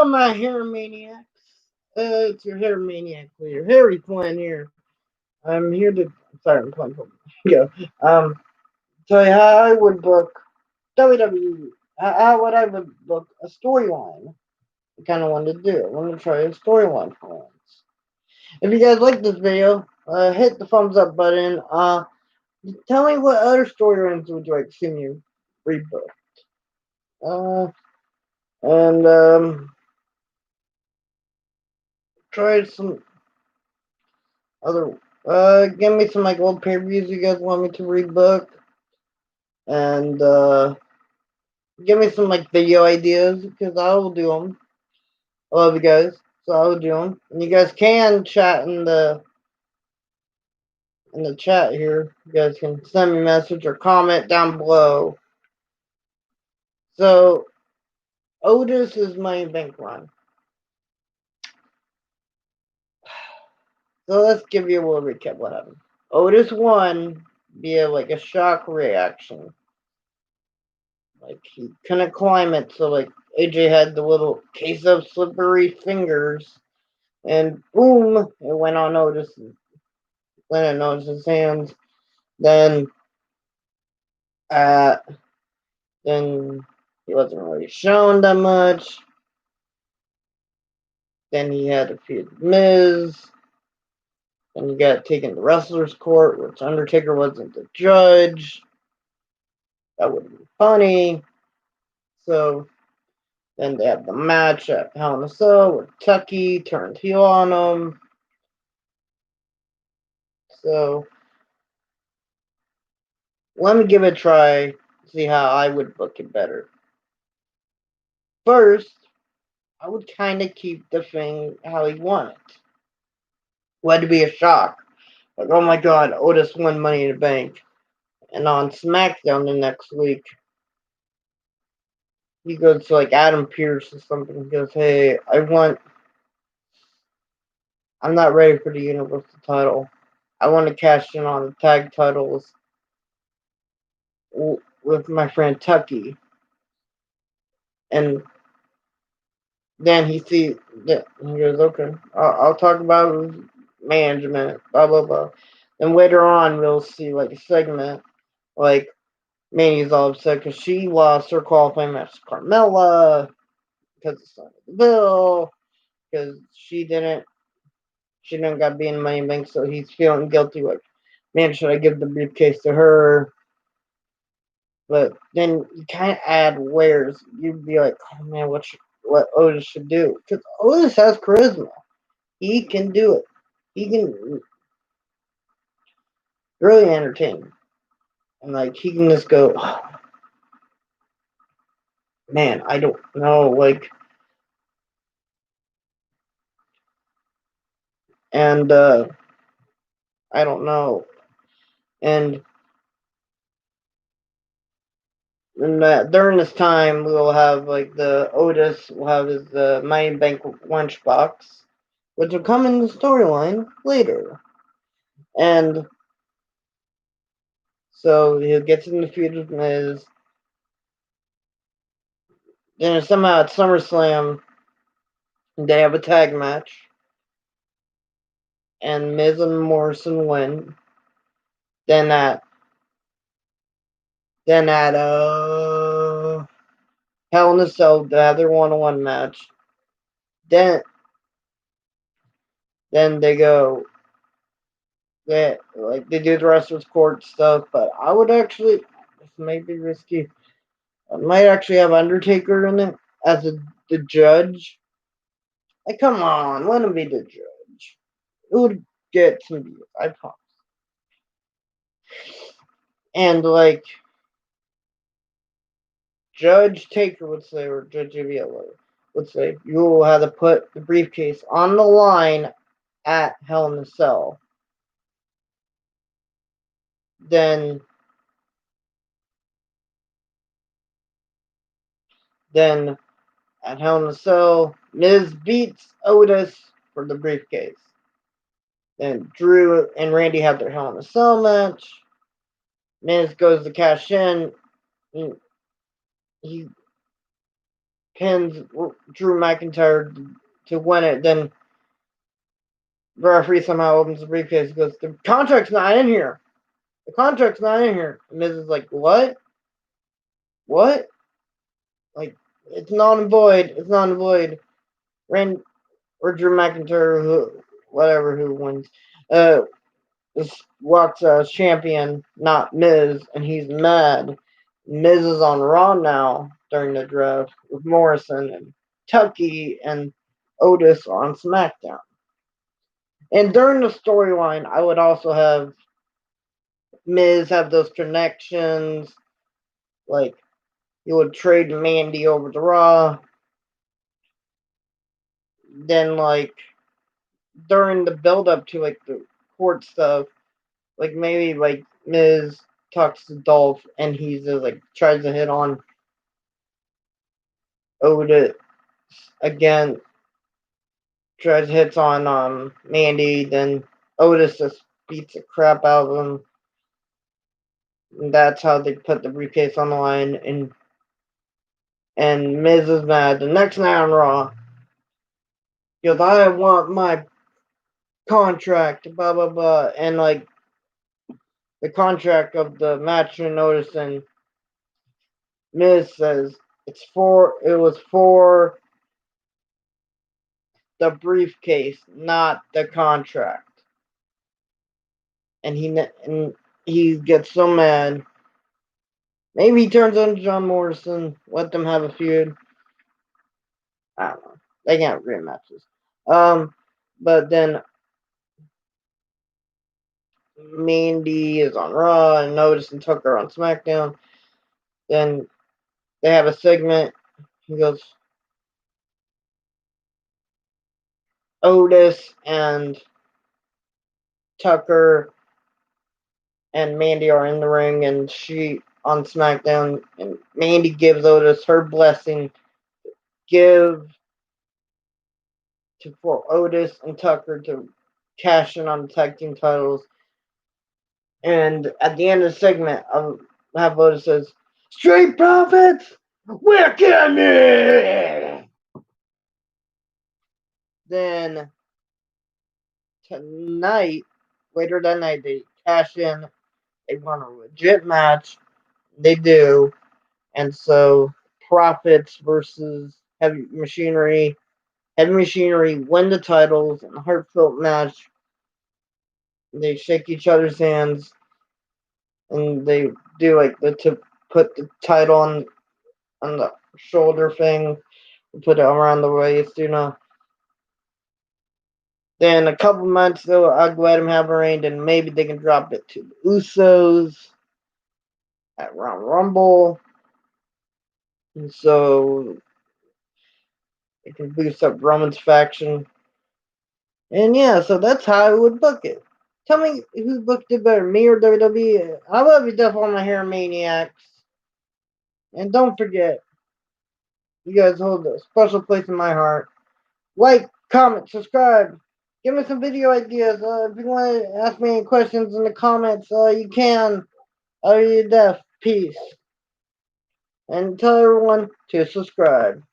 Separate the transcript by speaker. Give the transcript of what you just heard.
Speaker 1: Hello, my hair maniacs. It's your hair maniac, your hairy twin here. I'm here to. Sorry, I'm playing Pokemon. Go. Tell you how I would book WWE. How would I would book a storyline? I kind of wanted to do. I wanted to try a storyline for once. If you guys like this video, hit the thumbs up button. Tell me what other storylines would you like to see me rebook. And try some other. Give me some like old pay-per-views you guys want me to rebook, and give me some like video ideas because I will do them. I love you guys, so I will do them. And you guys can chat in the chat here. You guys can send me a message or comment down below. So Otis is my bank run. So let's give you a little recap what happened. Otis won via like a shock reaction. Like he couldn't climb it, so like AJ had the little case of slippery fingers, and boom, it went on Otis. Went on Otis's hands. Then, uh, then he wasn't really shown that much. Then he had to feud Miz. Then he got taken to wrestlers' court, which Undertaker wasn't the judge. That would be funny. So then they had the match at Hell in a Cell where Tucky turned heel on him. So let me give it a try, see how I would book it better. First, I would kind of keep the thing how he won it. Would be a shock. Like, oh my god, Otis won Money in the Bank. And on SmackDown the next week, he goes to like Adam Pearce or something. He goes, hey, I'm not ready for the Universal title. I want to cash in on the tag titles with my friend Tucky. And then he sees that he goes, okay, I'll talk about management, blah blah blah. Then later on, we'll see like a segment like Manny's all upset because she lost her qualifying match to Carmella because it's not the bill because she didn't got be in Money in Bank, so he's feeling guilty. Like, man, should I give the briefcase to her? But then you kind of add layers. You'd be like, oh man, what Otis should do? Because Otis has charisma. He can do it. He can really entertain. And like he can just go, oh, man, I don't know, like, and I don't know, and during this time we'll have like the Otis will have his Money Bank lunchbox, which will come in the storyline later, and so he gets in the feud with Miz. Then somehow at SummerSlam they have a tag match, and Miz and Morrison win. Then at Hell in a Cell they have their 1-on-1 match. Then they go. They do the wrestlers court stuff, but I would actually, this may be risky. I might actually have Undertaker in it as the judge. Like, come on, let him be the judge. It would get some views, I promise. And like Judge Taker would say, or Judge Aviela would say, you will have to put the briefcase on the line at Hell in a Cell. Then at Hell in a Cell, Miz beats Otis for the briefcase. Then Drew and Randy have their Hell in a Cell match. Miz goes to cash in. He pins Drew McIntyre to win it. Then the referee somehow opens the briefcase and goes, "The contract's not in here. The contract's not in here." And Miz is like, "What? What? Like, it's not in void. It's not in void." Or Drew McIntyre, who wins, walks as champion, not Miz, and he's mad. Miz is on Raw now during the draft with Morrison and Tucky and Otis on SmackDown. And during the storyline, I would also have Miz have those connections, like he would trade Mandy over to Raw. Then, like, during the build up to like the court stuff, like maybe like Miz talks to Dolph and he's just, like, tries to hit on Otis again, hits on Mandy, then Otis just beats the crap out of him. And that's how they put the briefcase on the line, and Miz is mad. The next night on Raw, he goes, "I want my contract, blah blah blah," and like the contract of the match and Otis, and Miz says it was for the briefcase, not the contract. And he gets so mad. Maybe he turns on John Morrison, let them have a feud. I don't know. They can have great matches. But then Mandy is on Raw and Otis and Tucker on SmackDown. Then they have a segment. He goes, Otis and Tucker and Mandy are in the ring, and she on SmackDown, and Mandy gives Otis her blessing, for Otis and Tucker to cash in on the tag team titles. And at the end of the segment, I'll have Otis says, "Street Profits, where can me?" Then later that night, they cash in. They want a legit match. They do. And so Profits versus Heavy Machinery. Heavy Machinery win the titles in a heartfelt match. They shake each other's hands, and they do like to put the title on the shoulder thing, put it around the waist, Then a couple months though, I'll let him have a reign, and maybe they can drop it to the Usos at Round Rumble, and so it can boost up Roman's faction. And yeah, so that's how I would book it. Tell me who booked it better, me or WWE. I love you, Death on My Hair Maniacs. And don't forget, you guys hold a special place in my heart. Like, comment, subscribe. Give me some video ideas. If you want to ask me any questions in the comments, you can. Are you deaf? Peace. And tell everyone to subscribe.